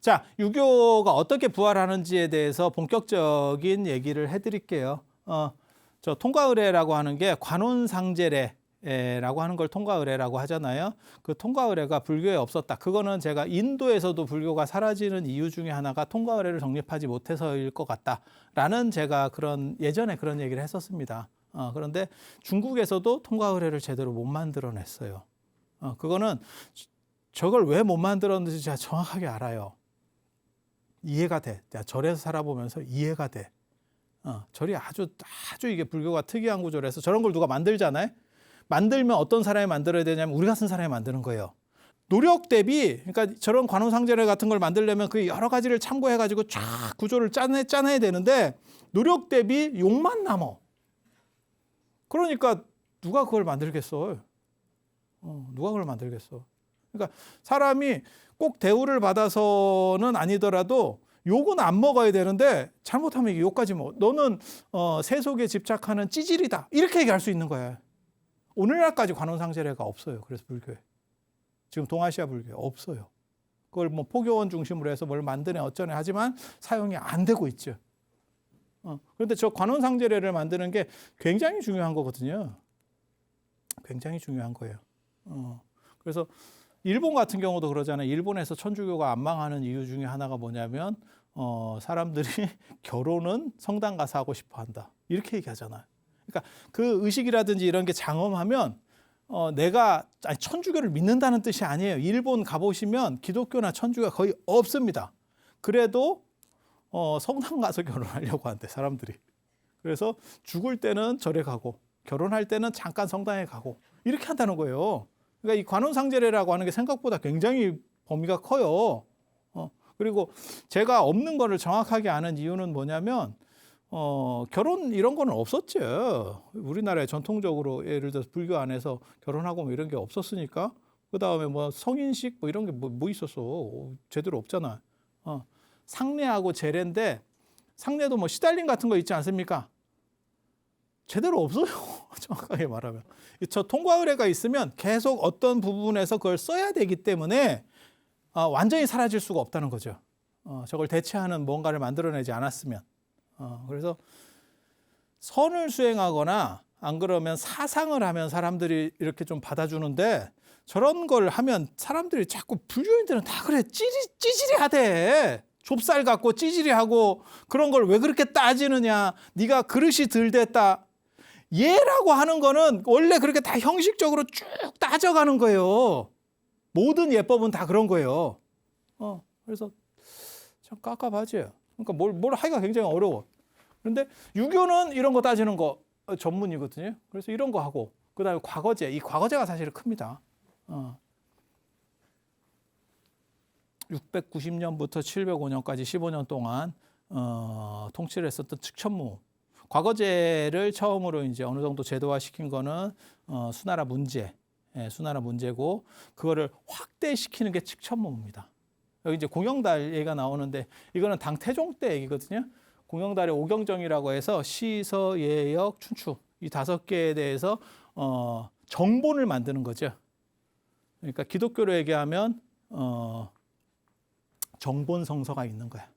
자, 유교가 어떻게 부활하는지에 대해서 본격적인 얘기를 해드릴게요. 저 통과의례라고 하는 게 관혼상제례라고 하는 걸 통과의례라고 하잖아요. 그 통과의례가 불교에 없었다. 그거는 제가 인도에서도 불교가 사라지는 이유 중에 하나가 통과의례를 정립하지 못해서일 것 같다라는 제가 예전에 그런 얘기를 했었습니다. 그런데 중국에서도 통과의례를 제대로 못 만들어냈어요. 그거는 저걸 왜 못 만들었는지 제가 정확하게 알아요. 이해가 돼. 내가 절에서 살아보면서 이해가 돼. 절이 아주 이게 불교가 특이한 구조라서 저런 걸 누가 만들잖아요. 만들면 어떤 사람이 만들어야 되냐면 우리 같은 사람이 만드는 거예요. 노력 대비, 그러니까 저런 관혼상제례 같은 걸 만들려면 그 여러 가지를 참고해가지고 쫙 구조를 짜내야 되는데 노력 대비 욕만 남어. 그러니까 누가 그걸 만들겠어? 누가 그걸 만들겠어? 그러니까 사람이 꼭 대우를 받아서는 아니더라도 욕은 안 먹어야 되는데 잘못하면 이게 욕까지 먹어. 너는 세속에 집착하는 찌질이다. 이렇게 얘기할 수 있는 거야. 오늘날까지 관혼상제례가 없어요. 그래서 불교에. 지금 동아시아 불교에 없어요. 그걸 뭐 포교원 중심으로 해서 뭘 만드네 어쩌네 하지만 사용이 안 되고 있죠. 그런데 저 관혼상제례를 만드는 게 굉장히 중요한 거거든요. 굉장히 중요한 거예요. 그래서 일본 같은 경우도 그러잖아요. 일본에서 천주교가 안 망하는 이유 중에 하나가 뭐냐면 사람들이 결혼은 성당 가서 하고 싶어 한다. 이렇게 얘기하잖아요. 그러니까 그 의식이라든지 이런 게 장엄하면 천주교를 믿는다는 뜻이 아니에요. 일본 가보시면 기독교나 천주교가 거의 없습니다. 그래도 성당 가서 결혼하려고 한대 사람들이. 그래서 죽을 때는 절에 가고 결혼할 때는 잠깐 성당에 가고 이렇게 한다는 거예요. 그러니까 이 관혼상제례라고 하는 게 생각보다 굉장히 범위가 커요. 그리고 제가 없는 거를 정확하게 아는 이유는 뭐냐면 결혼 이런 거는 없었죠. 우리나라에 전통적으로 예를 들어서 불교 안에서 결혼하고 뭐 이런 게 없었으니까 그 다음에 뭐 성인식 뭐 이런 게 뭐 있었어. 제대로 없잖아. 상례하고 제례인데 상례도 뭐 시달림 같은 거 있지 않습니까? 제대로 없어요. 정확하게 말하면. 저 통과의례가 있으면 계속 어떤 부분에서 그걸 써야 되기 때문에 완전히 사라질 수가 없다는 거죠. 저걸 대체하는 뭔가를 만들어내지 않았으면. 그래서 선을 수행하거나 안 그러면 사상을 하면 사람들이 이렇게 좀 받아주는데 저런 걸 하면 사람들이 자꾸 불교인들은 다 그래. 찌질이하대. 좁쌀 갖고 찌질이하고 그런 걸 왜 그렇게 따지느냐. 네가 그릇이 덜 됐다. 예라고 하는 거는 원래 그렇게 다 형식적으로 쭉 따져가는 거예요. 모든 예법은 다 그런 거예요. 그래서 참 깝깝하지. 그러니까 뭘 하기가 굉장히 어려워. 그런데 유교는 이런 거 따지는 거 전문이거든요. 그래서 이런 거 하고 그다음에 과거제. 이 과거제가 사실 큽니다. 690년부터 705년까지 15년 동안 통치를 했었던 측천무. 과거제를 처음으로 이제 어느 정도 제도화시킨 거는 수나라 문제, 수나라 문제고 그거를 확대시키는 게 측천무입니다. 여기 이제 공영달 얘기가 나오는데 이거는 당 태종 때 얘기거든요. 공영달의 오경정이라고 해서 시, 서, 예, 역, 춘추 이 5개에 대해서 정본을 만드는 거죠. 그러니까 기독교로 얘기하면 정본 성서가 있는 거야.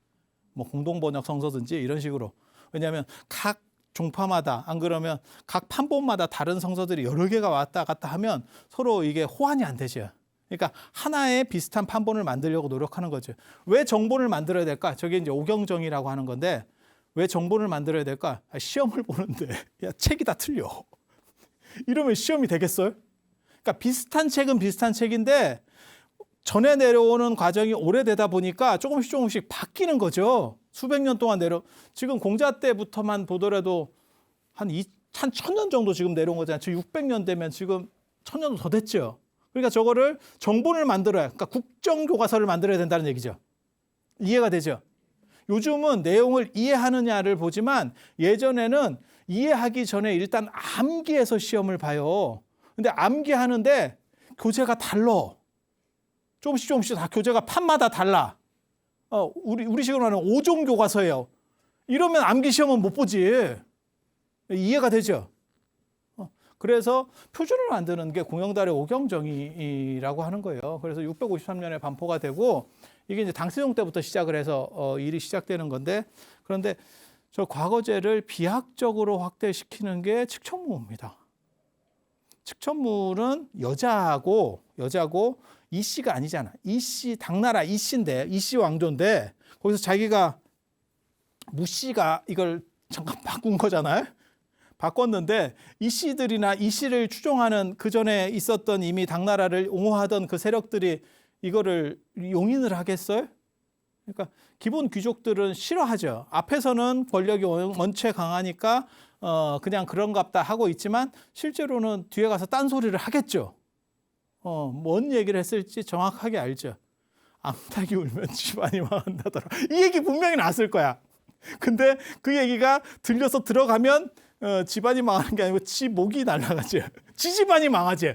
뭐 공동번역 성서든지 이런 식으로. 왜냐하면 각 종파마다 안 그러면 각 판본마다 다른 성서들이 여러 개가 왔다 갔다 하면 서로 이게 호환이 안 되죠. 그러니까 하나의 비슷한 판본을 만들려고 노력하는 거죠. 왜 정본을 만들어야 될까? 저게 이제 오경정이라고 하는 건데 왜 정본을 만들어야 될까? 시험을 보는데 야 책이 다 틀려. 이러면 시험이 되겠어요? 그러니까 비슷한 책은 비슷한 책인데 전에 내려오는 과정이 오래되다 보니까 조금씩 바뀌는 거죠. 수백 년 동안 지금 공자 때부터만 보더라도 한 1000년 정도 지금 내려온 거잖아요. 600년 되면 지금 1000년도 더 됐죠. 그러니까 저거를 정본을 만들어야, 그러니까 국정교과서를 만들어야 된다는 얘기죠. 이해가 되죠? 요즘은 내용을 이해하느냐를 보지만 예전에는 이해하기 전에 일단 암기해서 시험을 봐요. 근데 암기하는데 교재가 달라. 조금씩 다 교재가 판마다 달라. 우리 식으로 하는 5종 교과서예요. 이러면 암기 시험은 못 보지. 이해가 되죠? 그래서 표준을 만드는 게 공영달의 오경정이라고 하는 거예요. 그래서 653년에 반포가 되고 이게 이제 당세종 때부터 시작을 해서 일이 시작되는 건데 그런데 저 과거제를 비학적으로 확대시키는 게 칙천무입니다. 칙천무는 여자고 이씨가 아니잖아. 이씨 당나라 이씨인데 이씨 왕조인데 거기서 자기가 무씨가 이걸 잠깐 바꾼 거잖아요. 바꿨는데 이씨들이나 이씨를 추종하는 그 전에 있었던 이미 당나라를 옹호하던 그 세력들이 이거를 용인을 하겠어요? 그러니까 기본 귀족들은 싫어하죠. 앞에서는 권력이 원체 강하니까 그냥 그런갑다 하고 있지만 실제로는 뒤에 가서 딴소리를 하겠죠. 뭔 얘기를 했을지 정확하게 알죠. 암탉이 울면 집안이 망한다더라. 이 얘기 분명히 나왔을 거야. 근데 그 얘기가 들려서 들어가면 집안이 망하는 게 아니고 지 목이 날아가죠. 지 집안이 망하지.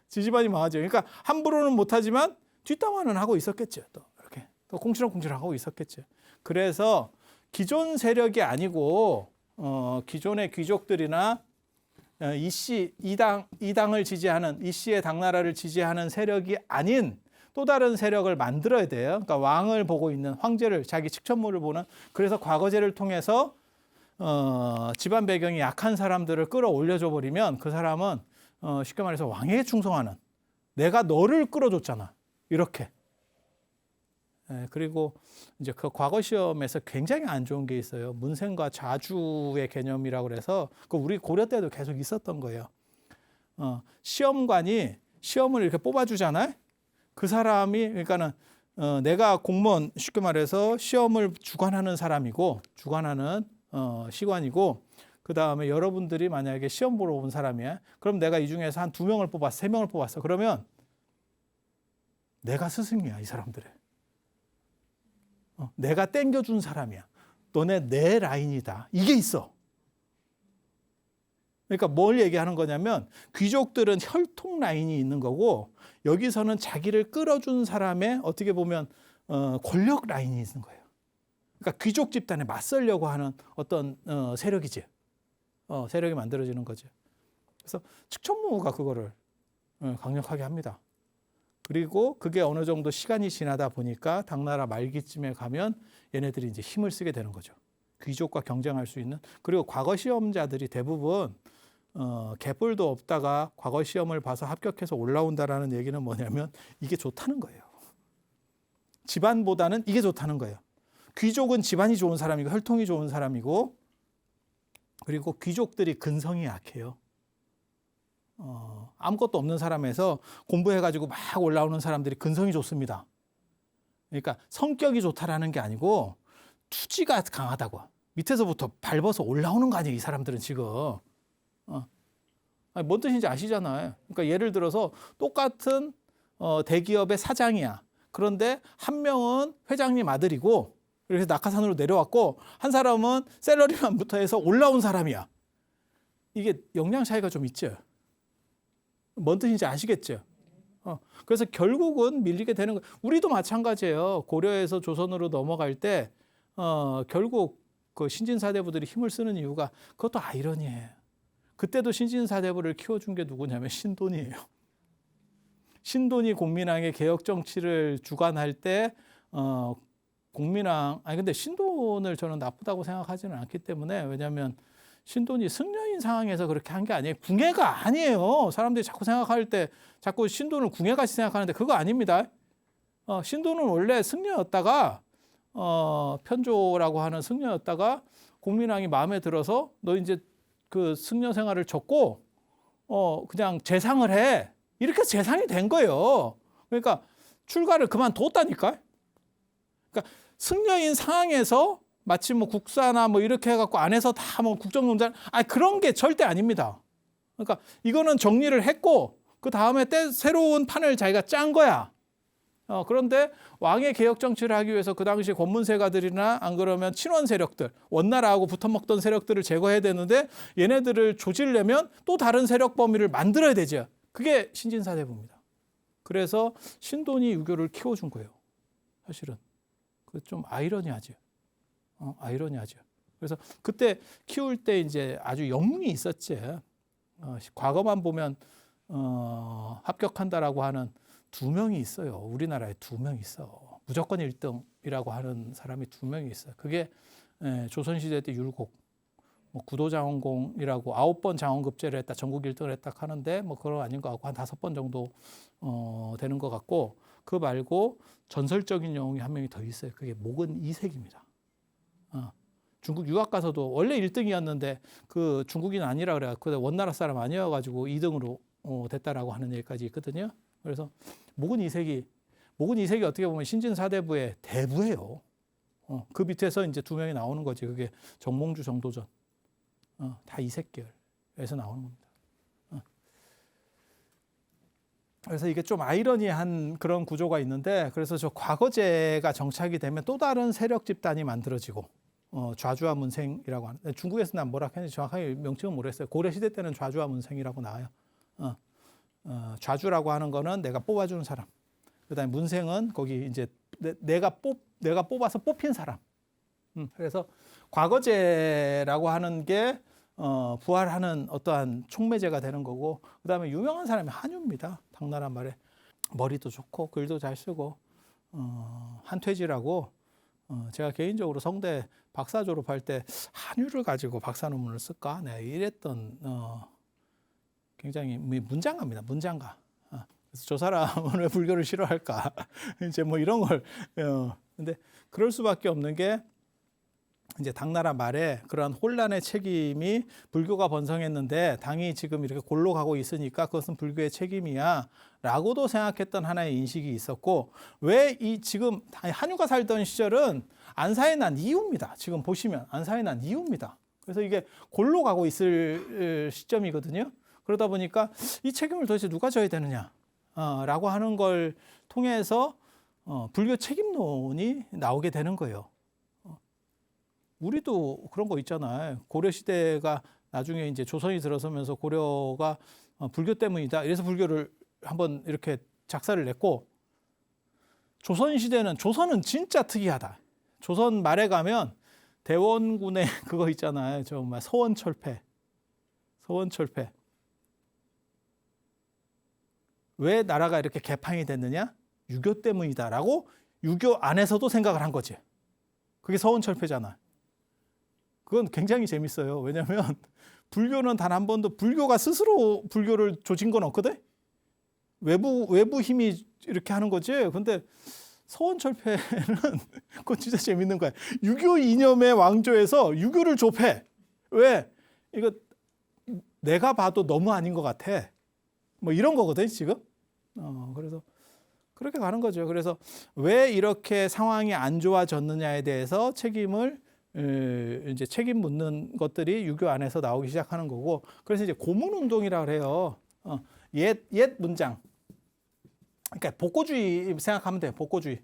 지 집안이 망하죠. 그러니까 함부로는 못하지만 뒷담화는 하고 있었겠죠. 또 이렇게 또 공치렁공치렁 하고 있었겠죠. 그래서 기존 세력이 아니고 기존의 귀족들이나 이씨 이 당을 지지하는 이씨의 당나라를 지지하는 세력이 아닌 또 다른 세력을 만들어야 돼요. 그러니까 왕을 보고 있는 황제를 자기 칙천무를 보는 그래서 과거제를 통해서 집안 배경이 약한 사람들을 끌어올려줘 버리면 그 사람은 쉽게 말해서 왕에게 충성하는 내가 너를 끌어줬잖아. 이렇게. 그리고 이제 그 과거 시험에서 굉장히 안 좋은 게 있어요. 문생과 자주의 개념이라고 그래서 그 우리 고려 때도 계속 있었던 거예요. 시험관이 시험을 이렇게 뽑아주잖아요. 그 사람이 그러니까는 내가 공무원 쉽게 말해서 시험을 주관하는 사람이고 주관하는 시관이고 그 다음에 여러분들이 만약에 시험 보러 온 사람이야. 그럼 내가 이 중에서 한 2명을 뽑았어, 3명을 뽑았어. 그러면 내가 스승이야, 이 사람들의. 내가 땡겨준 사람이야. 너네 내 라인이다. 이게 있어. 그러니까 뭘 얘기하는 거냐면 귀족들은 혈통 라인이 있는 거고 여기서는 자기를 끌어준 사람의 어떻게 보면 권력 라인이 있는 거예요. 그러니까 귀족 집단에 맞서려고 하는 어떤 세력이지. 세력이 만들어지는 거죠. 그래서 칙천무가 그거를 강력하게 합니다. 그리고 그게 어느 정도 시간이 지나다 보니까 당나라 말기쯤에 가면 얘네들이 이제 힘을 쓰게 되는 거죠. 귀족과 경쟁할 수 있는. 그리고 과거 시험자들이 대부분 개뿔도 없다가 과거 시험을 봐서 합격해서 올라온다라는 얘기는 뭐냐면 이게 좋다는 거예요. 집안보다는 이게 좋다는 거예요. 귀족은 집안이 좋은 사람이고 혈통이 좋은 사람이고 그리고 귀족들이 근성이 약해요. 아무것도 없는 사람에서 공부해가지고 막 올라오는 사람들이 근성이 좋습니다. 그러니까 성격이 좋다라는 게 아니고 투지가 강하다고. 밑에서부터 밟아서 올라오는 거 아니에요, 이 사람들은 지금. 아니, 뭔 뜻인지 아시잖아요. 그러니까 예를 들어서 똑같은 대기업의 사장이야. 그런데 한 명은 회장님 아들이고 그래서 낙하산으로 내려왔고 한 사람은 샐러리만부터 해서 올라온 사람이야. 이게 역량 차이가 좀 있죠. 뭔 뜻인지 아시겠죠? 그래서 결국은 밀리게 되는 거예요. 우리도 마찬가지예요. 고려에서 조선으로 넘어갈 때 결국 그 신진사대부들이 힘을 쓰는 이유가 그것도 아이러니해요. 그때도 신진사대부를 키워준 게 누구냐면 신돈이에요. 신돈이 공민왕의 개혁 정치를 주관할 때 공민왕 근데 신돈을 저는 나쁘다고 생각하지는 않기 때문에 왜냐하면 신돈이 승려인 상황에서 그렇게 한 게 아니에요. 궁예가 아니에요. 사람들이 자꾸 생각할 때 자꾸 신돈을 궁예같이 생각하는데 그거 아닙니다. 신돈은 원래 승려였다가 편조라고 하는 승려였다가 공민왕이 마음에 들어서 너 이제 그 승려 생활을 접고 그냥 재상을 해. 이렇게 재상이 된 거예요. 그러니까 출가를 그만뒀다니까. 그러니까 승려인 상황에서 마치 뭐 국사나 뭐 이렇게 해갖고 안에서 다 뭐 국정농단, 그런 게 절대 아닙니다. 그러니까 이거는 정리를 했고 그 다음에 새로운 판을 자기가 짠 거야. 그런데 왕의 개혁 정치를 하기 위해서 그 당시 권문세가들이나 안 그러면 친원 세력들, 원나라하고 붙어먹던 세력들을 제거해야 되는데 얘네들을 조지려면 또 다른 세력 범위를 만들어야 되죠. 그게 신진사대부입니다. 그래서 신돈이 유교를 키워준 거예요. 사실은. 그 좀 아이러니하죠. 아이러니하죠. 그래서 그때 키울 때 이제 아주 영웅이 있었지. 과거만 보면 합격한다라고 하는 2명이 있어요. 우리나라에 2명 있어. 무조건 1등이라고 하는 사람이 2명이 있어요. 그게 조선시대 때 율곡, 뭐 구도장원공이라고 9번 장원급제를 했다, 전국 1등을 했다 하는데 뭐 그런 거 아닌 것 같고 한 5번 정도 되는 것 같고, 그 말고 전설적인 영웅이 한 명이 더 있어요. 그게 목은 이색입니다. 중국 유학 가서도 원래 1등이었는데 그 중국인 아니라 그래. 그 원나라 사람 아니어가지고 2등으로 됐다라고 하는 얘기까지 있거든요. 그래서 목은 이색이 어떻게 보면 신진사대부의 대부예요. 그 밑에서 이제 2명이 나오는 거지. 그게 정몽주, 정도전. 다 이색계열에서 나오는 겁니다. 그래서 이게 좀 아이러니한 그런 구조가 있는데, 그래서 저 과거제가 정착이 되면 또 다른 세력 집단이 만들어지고, 좌주와 문생이라고 하는, 중국에서 난 뭐라 했는지 정확하게 명칭은 모르겠어요. 고려 시대 때는 좌주와 문생이라고 나와요. 좌주라고 하는 거는 내가 뽑아주는 사람. 그다음에 문생은 거기 이제 내가 뽑아서 뽑힌 사람. 그래서 과거제라고 하는 게 부활하는 어떠한 촉매제가 되는 거고, 그다음에 유명한 사람이 한유입니다. 당나라 말에 머리도 좋고 글도 잘 쓰고, 한퇴지라고, 제가 개인적으로 성대 박사 졸업할 때 한유를 가지고 박사 논문을 쓸까? 내가 이랬던 굉장히 문장가입니다. 문장가. 그래서 저 사람은 왜 불교를 싫어할까? 이제 뭐 이런 걸. 근데 그럴 수밖에 없는 게, 이제 당나라 말에 그러한 혼란의 책임이 불교가 번성했는데 당이 지금 이렇게 골로 가고 있으니까 그것은 불교의 책임이야 라고도 생각했던 하나의 인식이 있었고, 왜 이 지금 한유가 살던 시절은 안사에 난 이유입니다. 지금 보시면 안사에 난 이유입니다. 그래서 이게 골로 가고 있을 시점이거든요. 그러다 보니까 이 책임을 도대체 누가 져야 되느냐 라고 하는 걸 통해서 불교 책임론이 나오게 되는 거예요. 우리도 그런 거 있잖아요. 고려 시대가 나중에 이제 조선이 들어서면서 고려가 불교 때문이다, 이래서 불교를 한번 이렇게 작사를 냈고, 조선은 진짜 특이하다. 조선 말에 가면 대원군의 그거 있잖아요. 정말 서원철폐. 왜 나라가 이렇게 개판이 됐느냐? 유교 때문이다라고 유교 안에서도 생각을 한 거지. 그게 서원철폐잖아. 그건 굉장히 재밌어요. 왜냐하면 불교는 단 한 번도 불교가 스스로 불교를 조진 건 없거든. 외부 힘이 이렇게 하는 거지. 근데 서원철폐는 그건 진짜 재밌는 거야. 유교 이념의 왕조에서 유교를 좁혀. 왜? 이거 내가 봐도 너무 아닌 것 같아. 뭐 이런 거거든 지금. 그래서 그렇게 가는 거죠. 그래서 왜 이렇게 상황이 안 좋아졌느냐에 대해서 이제 책임 묻는 것들이 유교 안에서 나오기 시작하는 거고, 그래서 이제 고문운동이라고 그래요. 옛 문장. 그러니까 복고주의 생각하면 돼요. 복고주의.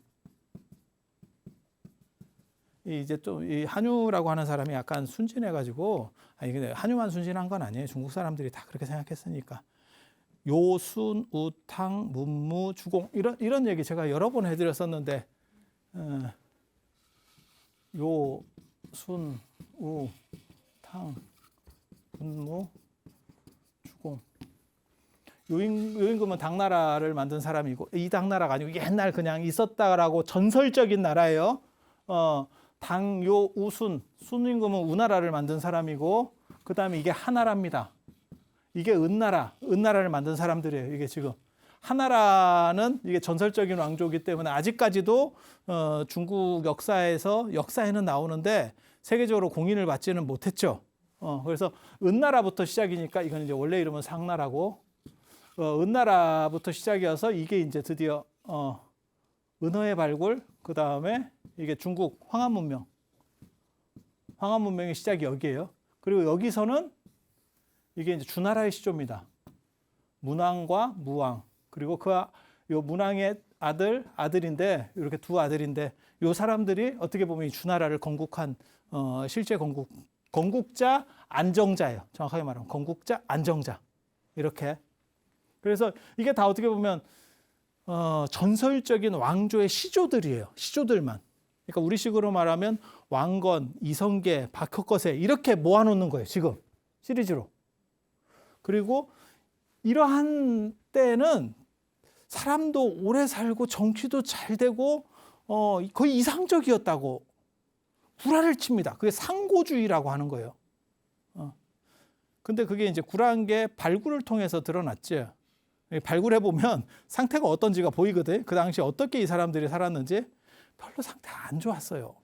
이제 또 이 한유라고 하는 사람이 약간 순진해가지고, 근데 한유만 순진한 건 아니에요. 중국 사람들이 다 그렇게 생각했으니까. 요순, 우탕, 문무, 주공, 이런 얘기 제가 여러 번 해드렸었는데, 요순, 우, 탕, 문무, 주공. 요 임금은 당나라를 만든 사람이고, 이 당나라가 아니고 옛날 그냥 있었다라고 전설적인 나라예요. 당요 우순, 순 임금은 우나라를 만든 사람이고, 그 다음에 이게 하나라입니다. 이게 은나라를 만든 사람들이에요. 이게 지금 하나라는 이게 전설적인 왕조이기 때문에 아직까지도 중국 역사에는 나오는데 세계적으로 공인을 받지는 못했죠. 그래서 은나라부터 시작이니까 이건 이제 원래 이름은 상나라고, 은나라부터 시작이어서 이게 이제 드디어 은어의 발굴, 그 다음에 이게 중국 황한문명의 시작이 여기예요. 그리고 여기서는 이게 이제 주나라의 시조입니다. 문왕과 무왕, 그리고 요 문왕의 아들인데, 이렇게 두 아들인데, 요 사람들이 어떻게 보면 이 주나라를 건국한 실제 건국자 안정자예요. 정확하게 말하면 건국자 안정자, 이렇게. 그래서 이게 다 어떻게 보면 전설적인 왕조의 시조들이에요. 시조들만. 그러니까 우리식으로 말하면 왕건, 이성계, 박혁거세 이렇게 모아놓는 거예요. 지금 시리즈로. 그리고 이러한 때는 사람도 오래 살고 정치도 잘 되고 거의 이상적이었다고 구라를 칩니다. 그게 상고주의라고 하는 거예요. 근데 그게 이제 구라한 게 발굴을 통해서 드러났죠. 발굴해 보면 상태가 어떤지가 보이거든. 그 당시 어떻게 이 사람들이 살았는지 별로 상태가 안 좋았어요.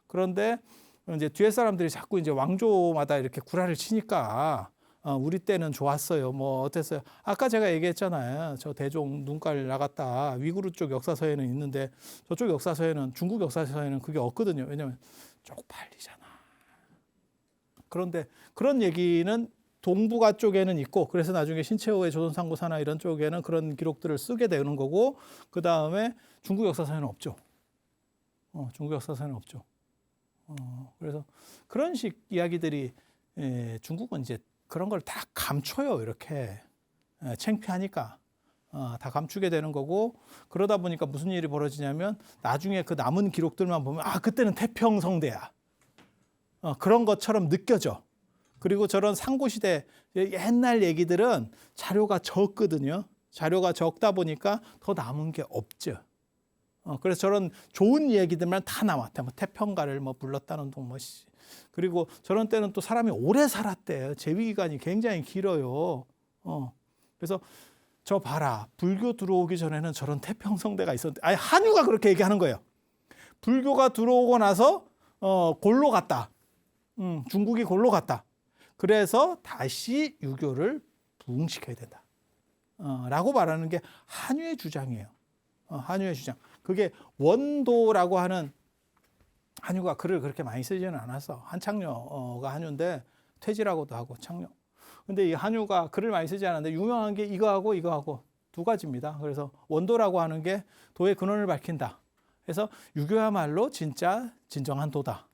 그런데 이제 뒤에 사람들이 자꾸 이제 왕조마다 이렇게 구라를 치니까 우리 때는 좋았어요. 뭐 어땠어요? 아까 제가 얘기했잖아요. 저 대종 눈깔 나갔다. 위구르 쪽 역사서에는 있는데 저쪽 역사서에는 중국 역사서에는 그게 없거든요. 왜냐하면 쪽팔리잖아. 그런데 그런 얘기는 동북아 쪽에는 있고 그래서 나중에 신채호의 조선상고사나 이런 쪽에는 그런 기록들을 쓰게 되는 거고 그 다음에 중국 역사서에는 없죠. 중국 역사서에는 없죠. 그래서 그런 식 이야기들이 중국은 이제 그런 걸 다 감춰요. 이렇게 창피하니까 다 감추게 되는 거고 그러다 보니까 무슨 일이 벌어지냐면 나중에 그 남은 기록들만 보면 그때는 태평성대야. 그런 것처럼 느껴져. 그리고 저런 상고시대 옛날 얘기들은 자료가 적거든요. 자료가 적다 보니까 더 남은 게 없죠. 그래서 저런 좋은 얘기들만 다 나와. 뭐 태평가를 뭐 불렀다는 동 그리고 저런 때는 또 사람이 오래 살았대요. 재위 기간이 굉장히 길어요. 그래서 저 봐라. 불교 들어오기 전에는 저런 태평성대가 있었는데 한유가 그렇게 얘기하는 거예요. 불교가 들어오고 나서 골로 갔다. 중국이 골로 갔다. 그래서 다시 유교를 부흥시켜야 된다. 라고 말하는 게 한유의 주장이에요. 한유의 주장. 그게 원도라고 하는 한유가 글을 그렇게 많이 쓰지는 않았어. 한창녀가 한유인데 퇴지라고도 하고 창녀. 근데 이 한유가 글을 많이 쓰지 않았는데 유명한 게 이거하고 두 가지입니다. 그래서 원도라고 하는 게 도의 근원을 밝힌다. 그래서 유교야말로 진정한 도다.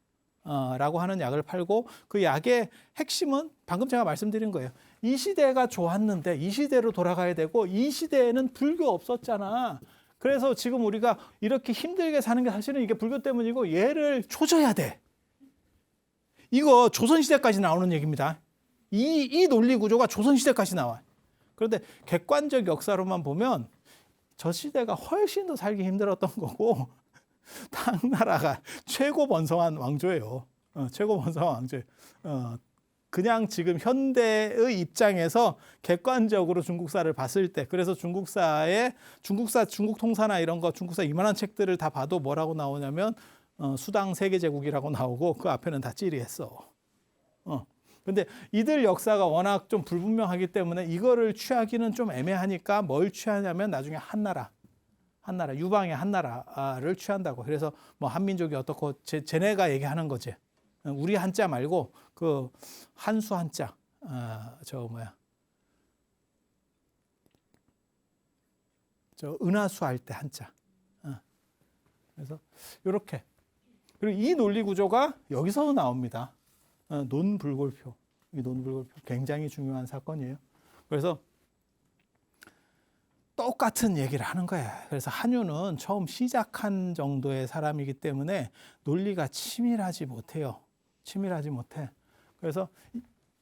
라고 하는 약을 팔고 그 약의 핵심은 방금 제가 말씀드린 거예요. 이 시대가 좋았는데 이 시대로 돌아가야 되고 이 시대에는 불교 없었잖아. 그래서 지금 우리가 이렇게 힘들게 사는 게 사실은 이게 불교 때문이고 얘를 조져야 돼. 이거 조선시대까지 나오는 얘기입니다. 이 논리 구조가 조선시대까지 나와요. 그런데 객관적 역사로만 보면 저 시대가 훨씬 더 살기 힘들었던 거고 당나라가 최고 번성한 왕조예요. 최고 번성한 왕조예요. 그냥 지금 현대의 입장에서 객관적으로 중국사를 봤을 때 그래서 중국 통사나 이런 거 중국사 이만한 책들을 다 봐도 뭐라고 나오냐면 수당 세계제국이라고 나오고 그 앞에는 다 찌리했어. 근데 이들 역사가 워낙 좀 불분명하기 때문에 이거를 취하기는 좀 애매하니까 뭘 취하냐면 나중에 한나라 유방의 한나라를 취한다고. 그래서 뭐 한민족이 어떻고 쟤네가 얘기하는 거지. 우리 한자 말고 그 한수 한자 저 은하수 할 때 한자. 그래서 이렇게. 그리고 이 논리 구조가 여기서 나옵니다. 논불골표. 이 논불골표 굉장히 중요한 사건이에요. 그래서 똑같은 얘기를 하는 거야. 그래서 한유는 처음 시작한 정도의 사람이기 때문에 논리가 치밀하지 못해요. 치밀하지 못해. 그래서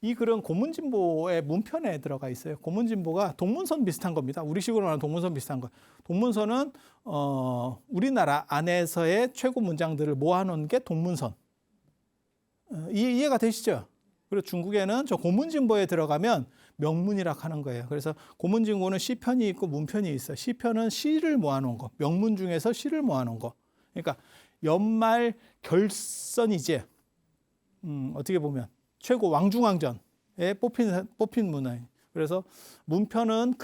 이 글은 고문진보의 문편에 들어가 있어요. 고문진보가 동문선 비슷한 겁니다. 우리식으로 말하는 동문선 비슷한 거. 동문선은 우리나라 안에서의 최고 문장들을 모아놓은 게 동문선. 이해가 되시죠? 그리고 중국에는 저 고문진보에 들어가면 명문이라고 하는 거예요. 그래서 고문진보는 시편이 있고 문편이 있어요. 시편은 시를 모아놓은 거, 명문 중에서 시를 모아놓은 거. 그러니까 연말 결선이지. 어떻게 보면 최고 왕중왕전에 뽑힌 문화예요. 그래서 문편은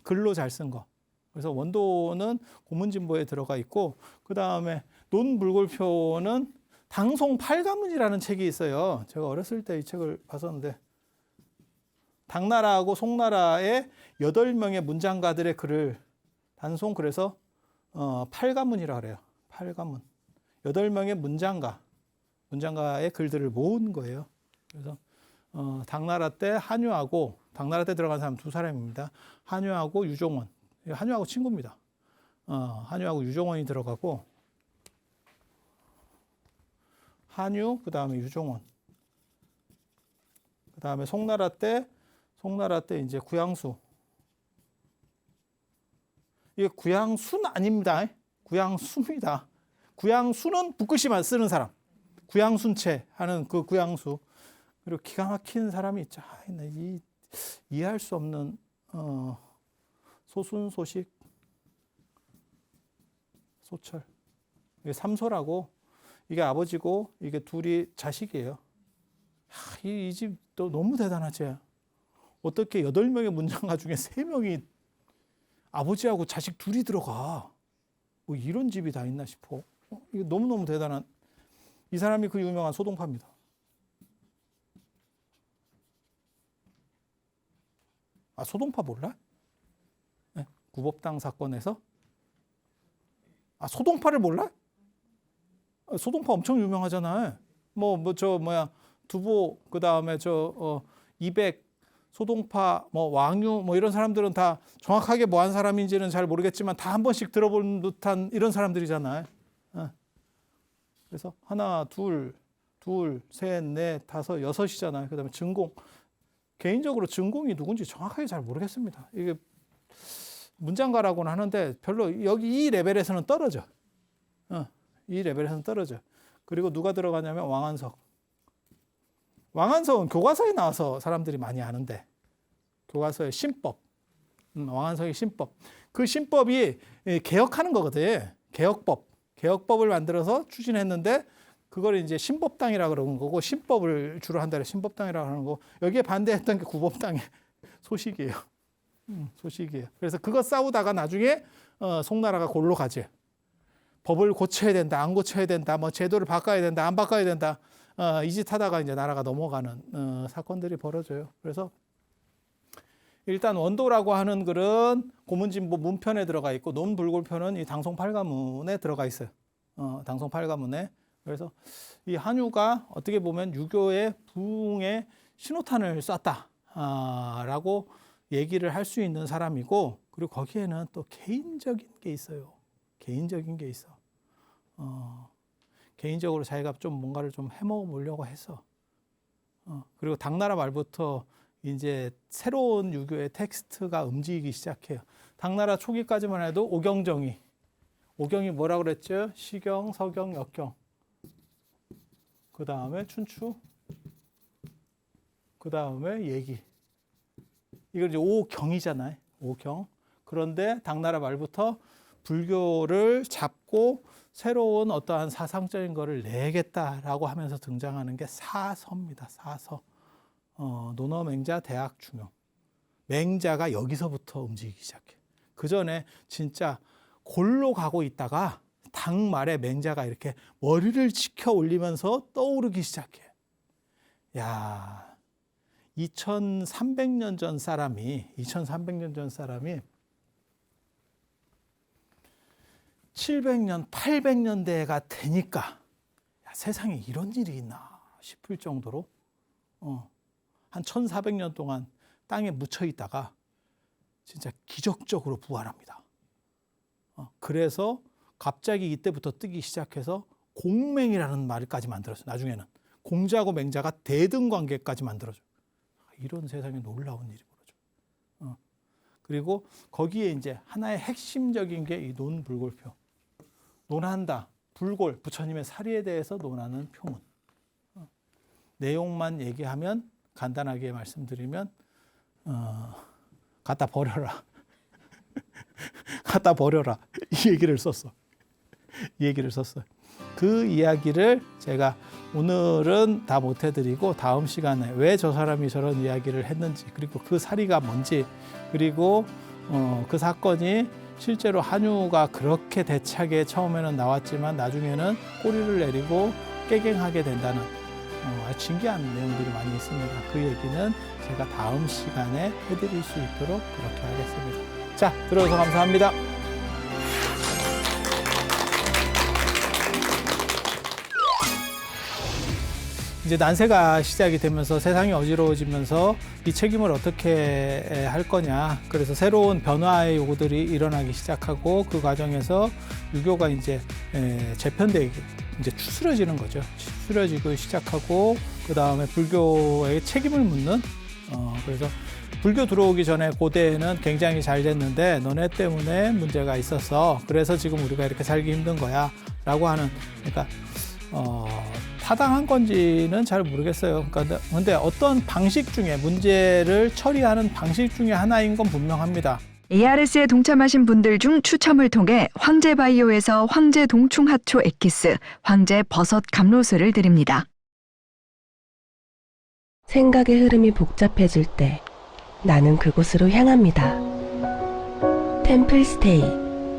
글로 잘 쓴 거. 그래서 원도는 고문진보에 들어가 있고 그 다음에 논불골표는 당송 8가문이라는 책이 있어요. 제가 어렸을 때 이 책을 봤었는데 당나라하고 송나라의 8명의 문장가들의 글을 단송 그래서 8가문이라 그래요. 8가문. 8명의 문장가의 글들을 모은 거예요. 그래서 당나라 때 한유하고 당나라 때 들어간 사람 2사람입니다. 한유하고 유종원. 한유하고 친구입니다. 한유하고 유종원이 들어가고 한유 그다음에 유종원. 그다음에 송나라 때 송나라 때 이제 구양수. 이게 구양수는 아닙니다. 구양수입니다. 구양수는 붓글씨만 쓰는 사람. 구양순체 하는 그 구양수. 그리고 기가 막힌 사람이 있죠. 이해할 수 없는 소순소식, 소철. 이게 삼소라고, 이게 아버지고 이게 둘이 자식이에요. 이 집 또 너무 대단하지. 어떻게 8명의 문장가 중에 3명이 아버지하고 자식 둘이 들어가. 뭐 이런 집이 다 있나 싶어. 이게 너무너무 대단한. 이 사람이 그 유명한 소동파입니다. 소동파 몰라? 네? 구법당 사건에서? 소동파를 몰라? 소동파 엄청 유명하잖아. 두보, 그 다음에 200, 소동파, 왕유, 이런 사람들은 다 정확하게 뭐 한 사람인지는 잘 모르겠지만 다 한 번씩 들어본 듯한 이런 사람들이잖아요. 그래서 하나, 둘, 셋, 넷, 다섯, 여섯이잖아요. 그 다음에 증공. 개인적으로 증공이 누군지 정확하게 잘 모르겠습니다. 이게 문장가라고는 하는데 별로 여기 이 레벨에서는 떨어져. 이 레벨에서는 떨어져. 그리고 누가 들어가냐면 왕한석. 왕한석은 교과서에 나와서 사람들이 많이 아는데, 교과서의 신법. 왕한석의 신법. 그 신법이 개혁하는 거거든. 개혁법을 만들어서 추진했는데, 그걸 이제 신법당이라고 그러는 거고, 신법을 주로 한다래 신법당이라고 하는 거고, 여기에 반대했던 게 구법당의 소식이에요. 소식이에요. 그래서 그거 싸우다가 나중에 송나라가 골로 가지. 법을 고쳐야 된다, 안 고쳐야 된다, 제도를 바꿔야 된다, 안 바꿔야 된다. 이 짓 하다가 이제 나라가 넘어가는 사건들이 벌어져요. 그래서 일단 원도라고 하는 글은 고문진보 문편에 들어가 있고, 논불골편은 이 당송팔가문에 들어가 있어요. 당송팔가문에. 그래서 이 한유가 어떻게 보면 유교의 부흥의 신호탄을 쐈다라고 얘기를 할 수 있는 사람이고, 그리고 거기에는 또 개인적인 게 있어요. 개인적인 게 있어. 개인적으로 자기가 좀 뭔가를 좀 해먹어 보려고 해서. 그리고 당나라 말부터 이제 새로운 유교의 텍스트가 움직이기 시작해요. 당나라 초기까지만 해도 오경정이 뭐라고 그랬죠? 시경, 서경, 역경. 그 다음에 춘추. 그 다음에 예기. 이걸 이제 오경이잖아요. 오경. 그런데 당나라 말부터 불교를 잡고 새로운 어떠한 사상적인 거를 내겠다라고 하면서 등장하는 게 사서입니다. 사서. 논어, 맹자, 대학, 중용. 맹자가 여기서부터 움직이기 시작해. 그 전에 진짜 골로 가고 있다가 당 말에 맹자가 이렇게 머리를 치켜 올리면서 떠오르기 시작해. 야, 2300년 전 사람이 700년, 800년대가 되니까 세상에 이런 일이 있나 싶을 정도로 한 1400년 동안 땅에 묻혀 있다가 진짜 기적적으로 부활합니다. 그래서 갑자기 이때부터 뜨기 시작해서 공맹이라는 말까지 만들었어요. 나중에는 공자하고 맹자가 대등 관계까지 만들어줘요. 이런 세상에 놀라운 일이 벌어져. 그리고 거기에 이제 하나의 핵심적인 게 이 논불골표. 논한다. 불골, 부처님의 사리에 대해서 논하는 표문. 내용만 얘기하면 간단하게 말씀드리면 갖다 버려라. 갖다 버려라. 이 얘기를 썼어. 그 이야기를 제가 오늘은 다 못 해드리고 다음 시간에 왜 저 사람이 저런 이야기를 했는지, 그리고 그 사리가 뭔지, 그리고 그 사건이 실제로 한유가 그렇게 대차게 처음에는 나왔지만 나중에는 꼬리를 내리고 깨갱하게 된다는 아주 신기한 내용들이 많이 있습니다. 그 얘기는 제가 다음 시간에 해드릴 수 있도록 그렇게 하겠습니다. 자, 들어주셔서 감사합니다. 이제 난세가 시작이 되면서 세상이 어지러워지면서 이 책임을 어떻게 할 거냐. 그래서 새로운 변화의 요구들이 일어나기 시작하고, 그 과정에서 유교가 이제 재편되기, 이제 추스려지는 거죠. 추스려지고 시작하고, 그 다음에 불교의 책임을 묻는, 그래서 불교 들어오기 전에 고대에는 굉장히 잘 됐는데 너네 때문에 문제가 있었어. 그래서 지금 우리가 이렇게 살기 힘든 거야. 라고 하는, 그러니까, 타당한 건지는 잘 모르겠어요. 그러니까 근데 어떤 방식 중에 문제를 처리하는 방식 중에 하나인 건 분명합니다. ARS에 동참하신 분들 중 추첨을 통해 황제바이오에서 황제 동충하초 엑기스, 황제 버섯 감로스를 드립니다. 생각의 흐름이 복잡해질 때 나는 그곳으로 향합니다. 템플스테이,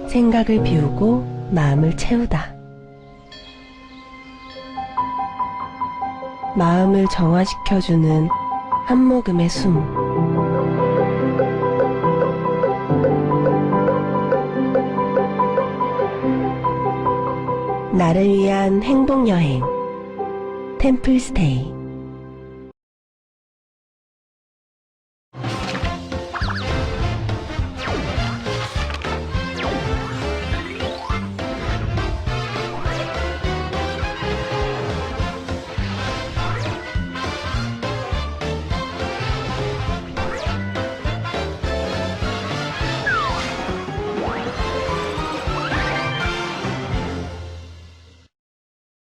생각을 비우고 마음을 채우다. 마음을 정화시켜주는 한 모금의 숨. 나를 위한 행복여행 템플스테이.